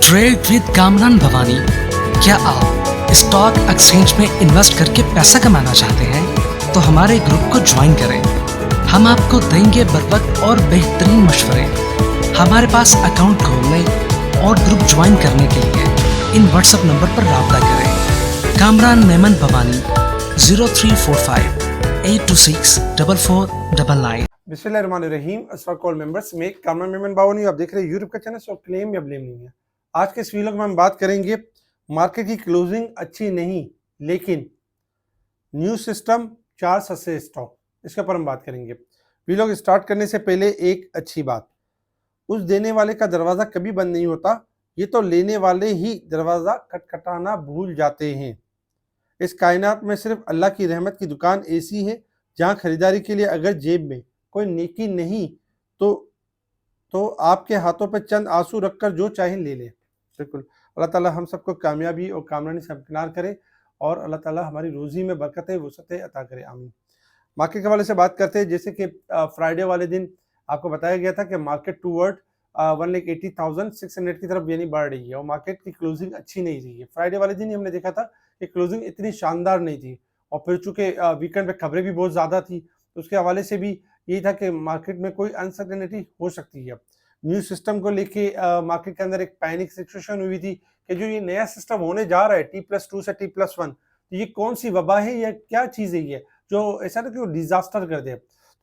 Trade with Kamran Bhavani. क्या आप stock exchange में इन्वेस्ट करके पैसा कमाना चाहते हैं तो हमारे ग्रुप को ज्वाइन करें। हम आपको देंगे बर वक्त और बेहतरीन मशवरे। हमारे पास अकाउंट खोलने और ग्रुप ज्वाइन करने के लिए इन व्हाट्सएप नंबर पर राब्ता करें। कामरान मेमन भवानी 0345 826 4499। बिस्मिल्लाहिर्रहमानिर्रहीम। अस्सलाम कॉल मेंबर्स में कामरान मेमन बावनी, आप देख रहे हैं यूट्यूब का चैनल। सो क्लेम या ब्लेम नहीं है। आज के इस वीडियो में हम बात करेंगे मार्केट की क्लोजिंग अच्छी नहीं लेकिन न्यू सिस्टम 4 सस्ते स्टॉक, इसके ऊपर हम बात करेंगे। वीडियो स्टार्ट करने से पहले एक अच्छी बात, उस देने वाले का दरवाज़ा कभी बंद नहीं होता, ये तो लेने वाले ही दरवाज़ा खटखटाना भूल जाते हैं। इस कायनात में सिर्फ अल्लाह की रहमत की दुकान ऐसी है जहां खरीदारी के लिए अगर जेब में कोई नेकी नहीं तो आपके हाथों पर चंद आंसू रखकर जो चाहे ले ले। बिल्कुल, अल्लाह ताला हम सबको कामयाबी और कामरानी से हमकिनार करे और अल्लाह ताला हमारी रोज़ी में बरकतें वसअतें अता करे, आमीन। मार्केट के हवाले से बात करते हैं। जैसे कि फ्राइडे वाले दिन आपको बताया गया था कि मार्केट टूवर्ड 1,80,600 की तरफ यानी बढ़ रही है और मार्केट की क्लोजिंग अच्छी नहीं रही है। फ्राइडे वाले दिन ही हमने देखा था कि क्लोजिंग इतनी शानदार नहीं थी और फिर चूंकि वीकेंड पे खबरें भी बहुत ज़्यादा थी तो उसके हवाले से भी यही था कि मार्केट में कोई अनसर्टेनिटी हो सकती है। न्यू सिस्टम को लेके मार्केट के अंदर एक पैनिक सिचुएशन हुई थी कि जो ये नया सिस्टम होने जा रहा है T+2 से T+1, तो ये कौन सी वबा है या क्या चीज़ है ये जो ऐसा ना कि वो डिजास्टर कर दे।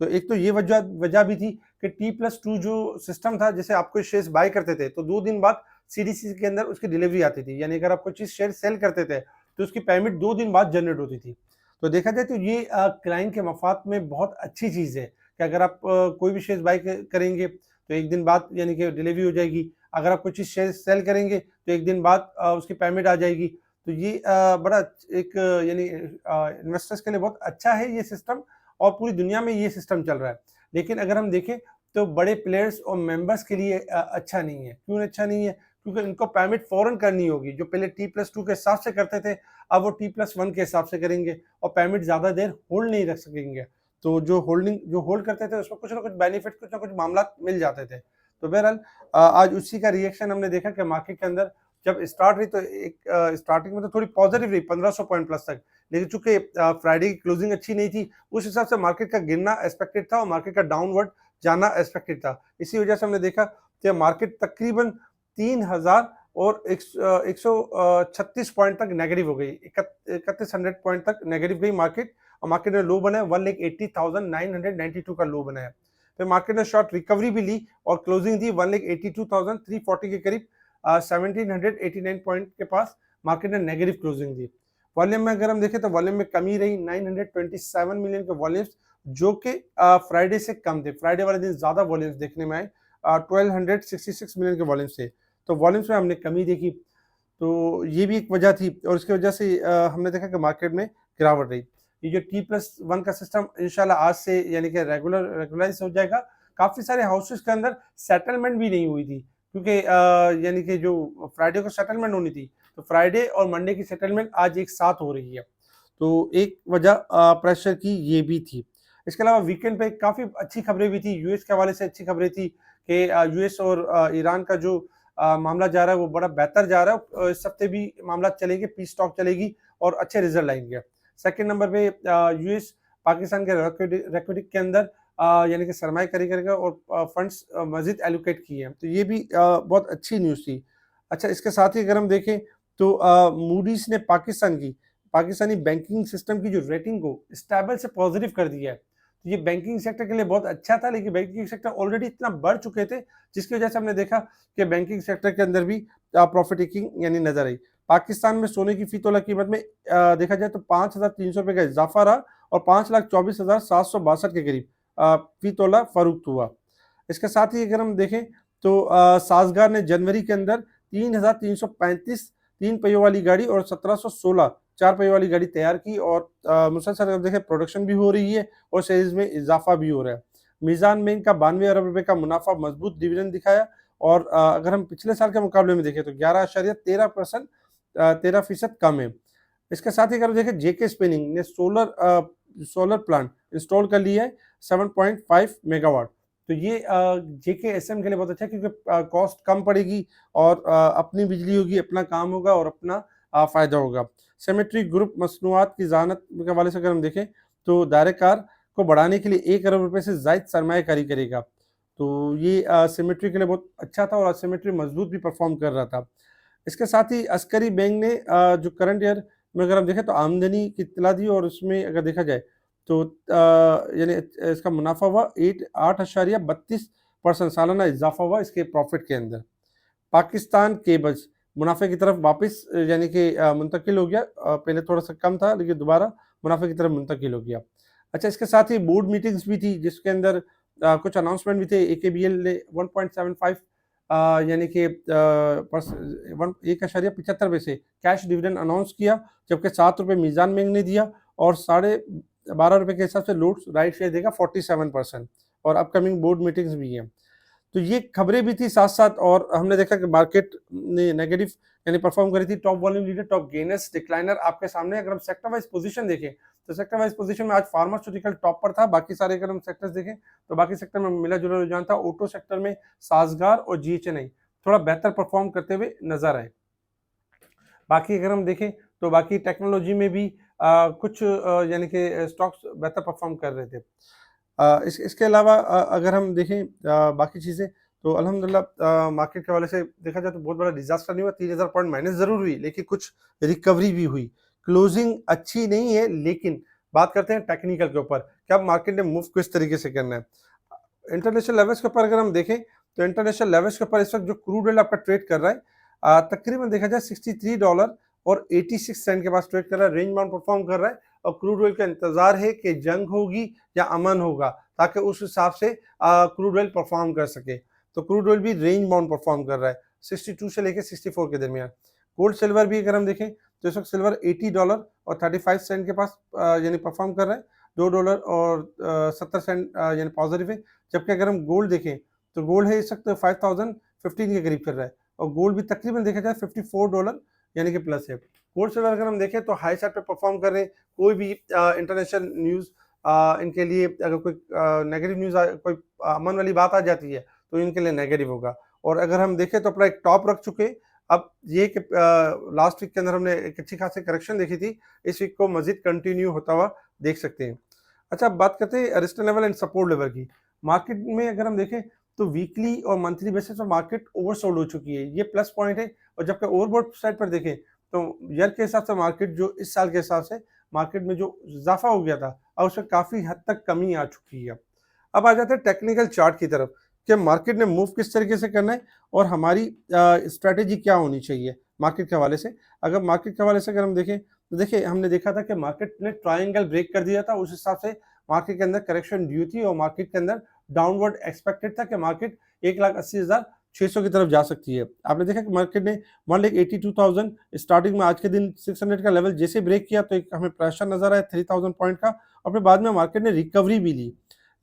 तो एक तो ये वजह भी थी कि T+2 जो सिस्टम था, जैसे आप कोई शेयर्स बाय करते थे तो 2 दिन बाद CDC के अंदर उसकी डिलीवरी आती थी, यानी अगर आप कोई चीज़ शेयर सेल करते थे तो उसकी पेमेंट 2 दिन बाद जनरेट होती थी। तो देखा जाए तो ये क्लाइंट के मफाद में बहुत अच्छी चीज़ है कि अगर आप कोई भी शेयर्स बाय करेंगे तो 1 दिन बाद यानी कि डिलीवरी हो जाएगी। अगर आप कोई चीज़ शेयर सेल करेंगे तो 1 दिन बाद उसकी पेमेंट आ जाएगी। तो ये बड़ा एक यानी इन्वेस्टर्स के लिए बहुत अच्छा है ये सिस्टम और पूरी दुनिया में ये सिस्टम चल रहा है। लेकिन अगर हम देखें तो बड़े प्लेयर्स और मेंबर्स के लिए अच्छा नहीं है। क्यों अच्छा नहीं है? क्योंकि इनको पेमेंट फ़ौरन करनी होगी। जो पहले T+2 के हिसाब से करते थे अब वो T+1 के हिसाब से करेंगे और पेमेंट ज़्यादा देर होल्ड नहीं रख सकेंगे। तो जो होल्ड करते थे उसमें कुछ ना कुछ बेनिफिट, कुछ ना कुछ मामला मिल जाते थे। तो बहरहाल आज उसी का रिएक्शन हमने देखा कि मार्केट के अंदर जब स्टार्ट हुई तो एक स्टार्टिंग में तो थोड़ी पॉजिटिव रही 1500 पॉइंट प्लस तक, लेकिन चूंकि फ्राइडे की क्लोजिंग अच्छी नहीं थी उस हिसाब से मार्केट का गिरना एक्सपेक्टेड था और मार्केट का डाउनवर्ड जाना एक्सपेक्टेड था। इसी वजह से हमने देखा कि मार्केट तकरीबन 3000 और 136 पॉइंट तक नेगेटिव हो गई, 3100 पॉइंट तक नेगेटिव गई मार्केट और मार्केट ने लो बनाया 1,80,992 का लो बनाया। फिर मार्केट ने शॉर्ट रिकवरी भी ली और क्लोजिंग थी 1,82,340 के करीब, 1789 पॉइंट के पास मार्केट ने नेगेटिव क्लोजिंग दी। वॉल्यूम में अगर हम देखें तो वॉल्यूम में कमी रही 927 मिलियन के वॉल्यूम्स, जो कि फ्राइडे से कम थे। फ्राइडे वाले दिन ज्यादा वॉल्यूम्स देखने में आए, 1266 मिलियन के वॉल्यूम्स थे। तो वॉल्यूम्स में हमने कमी देखी, तो ये भी एक वजह थी और इसकी वजह से हमने देखा कि मार्केट में गिरावट रही। ये जो T+1 का सिस्टम इंशाल्लाह आज से यानी कि रेगुलराइज हो जाएगा। काफ़ी सारे हाउसेस के अंदर सेटलमेंट भी नहीं हुई थी क्योंकि यानी कि जो फ्राइडे को सेटलमेंट होनी थी तो फ्राइडे और मंडे की सेटलमेंट आज एक साथ हो रही है। तो एक वजह प्रेशर की ये भी थी। इसके अलावा वीकेंड पे काफ़ी अच्छी खबरें भी थी। यूएस के हवाले से अच्छी खबरें थी कि यूएस और ईरान का जो मामला जा रहा है वो बड़ा बेहतर जा रहा है। इस हफ्ते भी मामला चलेगी, पीस टॉक चलेगी और अच्छे रिजल्ट आएंगे। सेकंड नंबर पे यूएस पाकिस्तान के रिक्विडिटी के अंदर यानी कि सरमायाकारी करेगा और फंड्स मजीद एलोकेट किए हैं, तो ये भी बहुत अच्छी न्यूज़ थी। अच्छा, इसके साथ ही अगर हम देखें तो मूडीज ने पाकिस्तानी बैंकिंग सिस्टम की जो रेटिंग को स्टेबल से पॉजिटिव कर दिया है। तो ये बैंकिंग सेक्टर के लिए बहुत अच्छा था, लेकिन बैंकिंग सेक्टर ऑलरेडी इतना बढ़ चुके थे जिसकी वजह से हमने देखा कि बैंकिंग सेक्टर के अंदर भी प्रॉफिट टेकिंग यानी नजर आई। पाकिस्तान में सोने की फी तोला कीमत में देखा जाए तो 5,300 रुपये का इजाफा रहा और 5,24,762 के करीब फी तोला फरोख्त हुआ। इसके साथ ही अगर हम देखें तो साजगार ने जनवरी के अंदर 3,335 3 पहियों वाली गाड़ी और 1,716 4 पहियों वाली गाड़ी तैयार की और मुसलसल अगर देखें प्रोडक्शन भी हो रही है और सेल्स में इजाफा भी हो रहा है। मीज़ान बैंक का 92 अरब रुपए का मुनाफा मजबूत डिविडेंड दिखाया और अगर हम पिछले साल के मुकाबले में देखें तो 13% कम है। इसके साथ ही अगर देखें जेके स्पिनिंग ने सोलर प्लांट इंस्टॉल कर लिया है 7.5 मेगावाट। तो ये JKSM के लिए बहुत अच्छा है क्योंकि कॉस्ट कम पड़ेगी और अपनी बिजली होगी, अपना काम होगा और अपना फ़ायदा होगा। सिमेट्री ग्रुप मसनूआत की ज़ानत के हवाले से अगर हम देखें तो दायरे-कार को बढ़ाने के लिए 1 अरब रुपए से ज़ायद सरमायाकारी करेगा। तो ये सिमेट्री के लिए बहुत अच्छा था और सिमेट्री मज़बूत भी परफ़ॉर्म कर रहा था। इसके साथ ही अस्करी बैंक ने जो करंट ईयर में अगर हम देखें तो आमदनी की इत्तला दी और उसमें अगर देखा जाए तो यानी इसका मुनाफ़ा हुआ 8.32% सालाना इज़ाफ़ा हुआ इसके प्रॉफ़िट के अंदर। पाकिस्तान केबल्स मुनाफ़े की तरफ वापस यानी कि मुंतकिल हो गया। पहले थोड़ा-सा कम था लेकिन दोबारा मुनाफ़े की तरफ मुंतकिल हो गया। अच्छा, इसके साथ ही बोर्ड मीटिंग्स भी थी जिसके अंदर कुछ अनाउंसमेंट भी थे। AKBL ने 1.75 यानी कि पर्स 1.75 पैसे कैश डिविडेंड अनाउंस किया, जबकि ₹7 मीज़ान बैंक ने दिया और साढ़े ₹12 के हिसाब से लूट्स राइट शेयर देगा 47% और अपकमिंग बोर्ड मीटिंग्स भी हैं। तो ये खबरें भी थी साथ-साथ और हमने देखा कि मार्केट ने नेगेटिव यानी परफ़ॉर्म करी थी। Top volume leader, top gainers, decliner आपके सामने। अगर हम सेक्टर वाइज़ पोज़ीशन देखें, तो सेक्टर वाइज़ पोज़ीशन में आज फार्मास्यूटिकल टॉप पर था। बाकी सारे अगर हम सेक्टर्स देखें, तो बाकी सेक्टर में मिला-जुला रुझान था। ऑटो सेक्टर में साज़गार और GHNI थोड़ा बेहतर परफ़ॉर्म करते हुए नज़र आए। बाकी अगर हम देखें, तो बाकी टेक्नोलॉजी में भी कुछ यानी कि स्टॉक्स बेहतर परफ़ॉर्म कर रहे थे। इसके अलावा अगर हम देखें बाकी चीज़ें तो अल्हम्दुलिल्लाह मार्केट के हवाले से देखा जाए तो बहुत बड़ा डिज़ास्टर नहीं हुआ। 3000 पॉइंट माइनस ज़रूर हुई लेकिन कुछ रिकवरी भी हुई। क्लोजिंग अच्छी नहीं है लेकिन बात करते हैं टेक्निकल के ऊपर कि अब मार्केट ने मूव किस तरीके से करना है। इंटरनेशनल लेवल्स के ऊपर अगर हम देखें तो इंटरनेशनल लेवल्स के ऊपर इस वक्त जो क्रूड ऑयल आपका ट्रेड कर रहा है तकरीबन देखा जाए $63 और 86 सेंट के पास ट्रेड कर रहा है। रेंज बाउंड परफॉर्म कर रहा है और क्रूड ऑयल का इंतजार है कि जंग होगी या अमन होगा ताकि उस हिसाब से क्रूड ऑयल परफॉर्म कर सके। तो क्रूड ऑयल भी रेंज बाउंड परफॉर्म कर रहा है 62 से लेकर 64 के दरमियान। गोल्ड सिल्वर भी अगर हम देखें तो इस वक्त सिल्वर $80 और 35 सेंट के पास यानी परफॉर्म कर रहा है। $2 और 70 सेंट यानी पॉजिटिव है। जबकि अगर हम गोल्ड देखें तो गोल्ड है इस वक्त 5015 के करीब चल रहा है और गोल्ड भी तकरीबन देखा जाए $54 यानी कि प्लस है। गोल्ड सिल्वर अगर हम देखें तो हाई साइड पे परफॉर्म कर रहे हैं। कोई भी इंटरनेशनल न्यूज़ इनके लिए अगर कोई नेगेटिव न्यूज़ कोई अमन वाली बात आ जाती है तो इनके लिए नेगेटिव होगा। और अगर हम देखें तो अपना एक टॉप रख चुके हैं। अब ये कि लास्ट वीक के अंदर हमने एक अच्छी खासी करेक्शन देखी थी, इस वीक को मजीद कंटिन्यू होता हुआ देख सकते हैं। अच्छा, अब बात करते हैं resistance level and support level की। मार्केट में अगर हम देखें तो वीकली और मंथली बेसिस पर मार्केट ओवरसोल्ड हो चुकी है, ये प्लस पॉइंट है। और जबकि ओवरबॉट साइड पर देखें तो ईयर के हिसाब से मार्केट जो इस साल के हिसाब से मार्केट में जो इजाफा हो गया था अब उसमें काफ़ी हद तक कमी आ चुकी है। अब आ जाते हैं टेक्निकल चार्ट की तरफ कि मार्केट ने मूव किस तरीके से करना है और हमारी स्ट्रैटेजी क्या होनी चाहिए मार्केट के हवाले से। अगर मार्केट के हवाले से अगर हम देखें तो देखिए हमने देखा था कि मार्केट ने ट्रायंगल ब्रेक कर दिया था, उस हिसाब से मार्केट के अंदर करेक्शन ड्यू थी और मार्केट के अंदर डाउनवर्ड एक्सपेक्टेड था कि मार्केट 1,80,600 की तरफ जा सकती है। आपने देखा कि मार्केट ने 1,82,000 स्टार्टिंग में आज के दिन 600 का लेवल जैसे ब्रेक किया तो एक हमें प्रेशर नजर आया 3000 पॉइंट का और फिर बाद में मार्केट ने रिकवरी भी ली।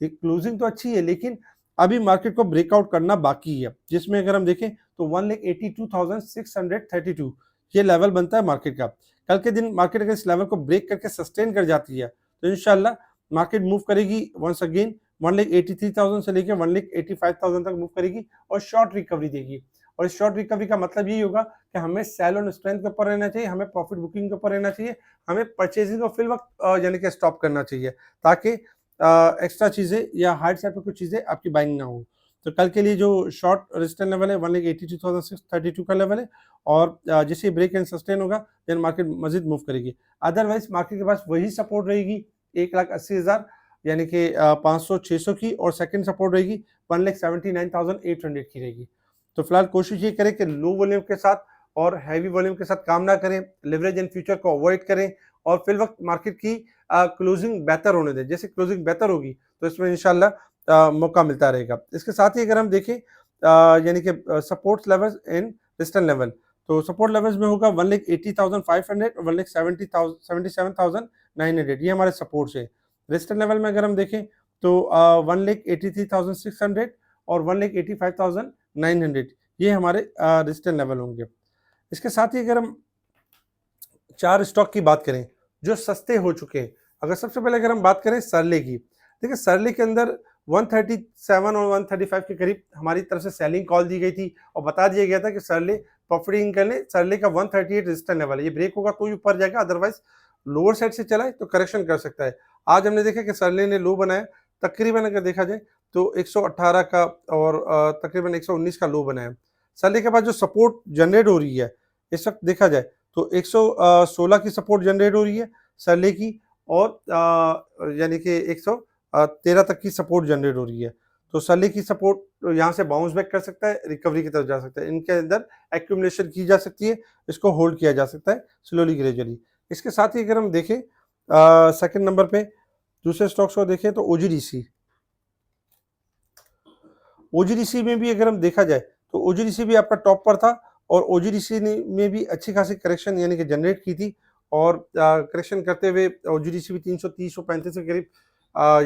एक क्लोजिंग तो अच्छी है लेकिन अभी मार्केट को ब्रेकआउट करना बाकी है, जिसमें अगर हम देखें तो 1,82,632 ये लेवल बनता है मार्केट का। कल के दिन मार्केट अगर इस लेवल को ब्रेक करके सस्टेन कर जाती है तो इंशाल्लाह मार्केट मूव करेगी वंस अगेन 1,83,000 से लेकर 1,85,000 तक मूव करेगी और शॉर्ट रिकवरी देगी। और इस शॉर्ट रिकवरी का मतलब यही होगा कि हमें सेल ऑन स्ट्रेंथ के ऊपर रहना चाहिए, हमें प्रॉफिट बुकिंग के ऊपर रहना चाहिए, हमें परचेजिंग को फिल वक्त यानी कि स्टॉप करना चाहिए ताकि एक्स्ट्रा चीज़ें या हार्ड साइड पर कुछ चीज़ें आपकी बाइंग ना हो। तो कल के लिए जो शॉर्ट रेजिस्टेंस लेवल है 1,82,632 का लेवल है और जैसे ब्रेक एंड सस्टेन होगा देन मार्केट मजीद मूव करेगी। अदरवाइज मार्केट के पास वही सपोर्ट रहेगी 1,80,000 यानी कि 500-600 की और सेकंड सपोर्ट रहेगी 1,79,800 की रहेगी। तो फिलहाल कोशिश ये करें कि लो वॉल्यूम के साथ और हैवी वॉल्यूम के साथ काम ना करें, लिवरेज इन फ्यूचर को अवॉइड करें और फिल वक्त मार्केट की क्लोजिंग बेहतर होने दें। जैसे क्लोजिंग बेहतर होगी तो इसमें इंशाल्लाह मौका मिलता रहेगा। इसके साथ ही अगर हम देखें यानी कि support levels and resistance level तो सपोर्ट लेवल्स में होगा 1,80,500 और 1,77,900 ये हमारे सपोर्ट्स है। रेजिस्टेंस लेवल में अगर हम देखें तो 1,83,600 और 1,85,900 ये हमारे रेजिस्टेंस लेवल होंगे। इसके साथ ही अगर हम 4 स्टॉक की बात करें जो सस्ते हो चुके हैं, अगर सबसे पहले अगर हम बात करें सरले की, देखिए सरले के अंदर 137 और 135 के करीब हमारी तरफ से सेलिंग कॉल दी गई थी और बता दिया गया था कि सरले प्रॉफिटिंग कर ले। सरले का 138 रेजिस्टेंस लेवल है, ये ब्रेक होगा तो ही ऊपर जाएगा, अदरवाइज लोअर साइड से चला है तो करेक्शन कर सकता है। आज हमने देखा कि सरले ने लो बनाया, तकरीबन अगर देखा जाए तो 118 का और तकरीबन 119 का लो बनाया। सरले के बाद जो सपोर्ट जनरेट हो रही है इस वक्त देखा जाए तो 116 की सपोर्ट जनरेट हो रही है सरले की, और यानी कि 113 तक की सपोर्ट जनरेट हो रही है। तो सरले की सपोर्ट यहाँ से बाउंस बैक कर सकता है, रिकवरी की तरफ जा सकता है, इनके अंदर एक्यूमुलेशन की जा सकती है, इसको होल्ड किया जा सकता है स्लोली ग्रेजुअली। इसके साथ ही अगर हम देखें सेकंड नंबर पे दूसरे स्टॉक्स को देखें तो ओजीडीसी में भी अगर हम देखा जाए तो ओजीडीसी भी आपका टॉप पर था और ओजीडीसी ने में भी अच्छी खासी करेक्शन यानी कि जनरेट की थी, और करेक्शन करते हुए ओजीडीसी भी 330-335 के करीब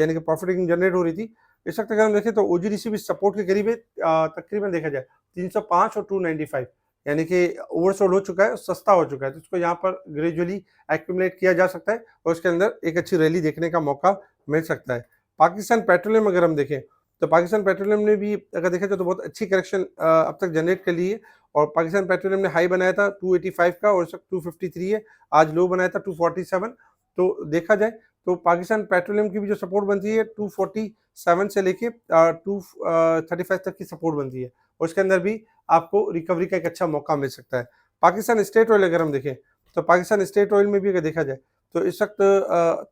यानी कि प्रॉफिटिंग जनरेट हो रही थी। इस वक्त अगर हम देखें तो ओजीडीसी भी सपोर्ट के करीब है, तकरीबन देखा जाए 305 और 295 यानी कि ओवरसोल्ड हो चुका है, सस्ता हो चुका है, तो इसको यहाँ पर ग्रेजुअली एक्यूमुलेट किया जा सकता है और उसके अंदर एक अच्छी रैली देखने का मौका मिल सकता है। पाकिस्तान पेट्रोलियम अगर हम देखें तो पाकिस्तान पेट्रोलियम ने भी अगर देखा जाए तो बहुत अच्छी करेक्शन अब तक जनरेट कर ली है, और पाकिस्तान पेट्रोलियम ने हाई बनाया था 285 का और इस वक्त 253 है, आज लो बनाया था 247। तो देखा जाए तो पाकिस्तान पेट्रोलियम की भी जो सपोर्ट बनती है 247 से लेके 235 तक की सपोर्ट बनती है, और उसके अंदर भी आपको रिकवरी का एक अच्छा मौका मिल सकता है। पाकिस्तान स्टेट ऑयल अगर हम देखें तो पाकिस्तान स्टेट ऑयल में भी अगर देखा जाए तो इस वक्त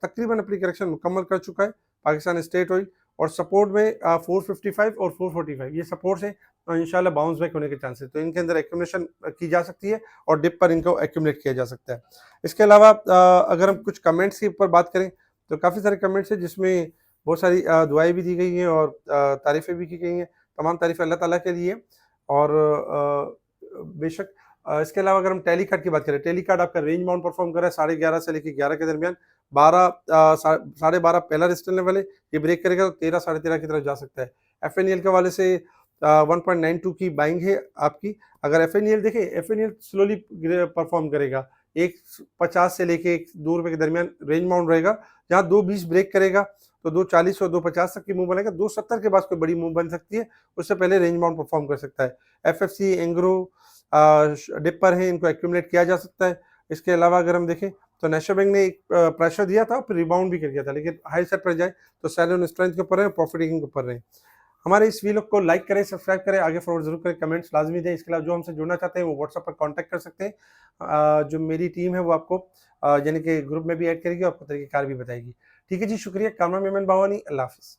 तकरीबन अपनी करेक्शन मुकम्मल कर चुका है पाकिस्तान स्टेट ऑयल, और सपोर्ट में 455 और 445 ये सपोर्ट है, और इंशाल्लाह बाउंस बैक होने के चांसेस, तो इनके अंदर एक्यूमुलेशन की जा सकती है और डिप पर इनको एक्यूमुलेट किया जा सकता है। इसके अलावा अगर हम कुछ कमेंट्स के ऊपर बात करें तो काफ़ी सारे कमेंट्स हैं जिसमें बहुत सारी दुआएं भी दी गई हैं और तारीफ़ें भी की गई हैं। तमाम तारीफ़ें अल्लाह ताला के लिए, और बेशक इसके अलावा अगर हम टेली कार्ड की बात करें, टेली कार्ड आपका रेंज बाउंड परफॉर्म कर रहा है 11:30 से लेकर 11 के दरमियान। 12 साढ़े 12 रेजिस्टेंस लेवल है, ये ब्रेक करेगा तो 13 साढ़े 13 की तरफ जा सकता है। एफएनएल के हवाले से 1.92 की बाइंग है आपकी। अगर एफएनएल देखें, एफएनएल स्लोली परफॉर्म करेगा, 1.50 से लेके 2 रुपए के दरमियान रेंज बाउंड रहेगा, जहाँ 2.20 ब्रेक करेगा तो 2.40 और 2.50 तक की मूव बनेगा। 2.70 के बाद कोई बड़ी मूव बन सकती है, उससे पहले रेंज बाउंड परफॉर्म कर सकता है। एफएफसी, एंग्रो डिप पर है, इनको एक्यूमुलेट किया जा सकता है। इसके अलावा अगर हम देखें तो नेशनल बैंक ने एक प्रेशर दिया था, फिर रिबाउंड भी कर दिया था, लेकिन हाई साइड पर जाए तो सेल ऑन स्ट्रेंथ के ऊपर रहे, प्रॉफिट टेकिंग के ऊपर रहे। हमारे इस वीडियो को लाइक करें, सब्सक्राइब करें, आगे फॉरवर्ड जरूर करें, कमेंट्स लाजमी दें। इसके अलावा जो हमसे जुड़ना चाहते हैं वो व्हाट्सएप पर कांटेक्ट कर सकते हैं। जो मेरी टीम है वो आपको यानी कि ग्रुप में भी ऐड करेगी और आपको तरीकेकार भी बताएगी। ठीक है जी, शुक्रिया। कामरान मेमन बावानी, अल्लाह हाफिज़।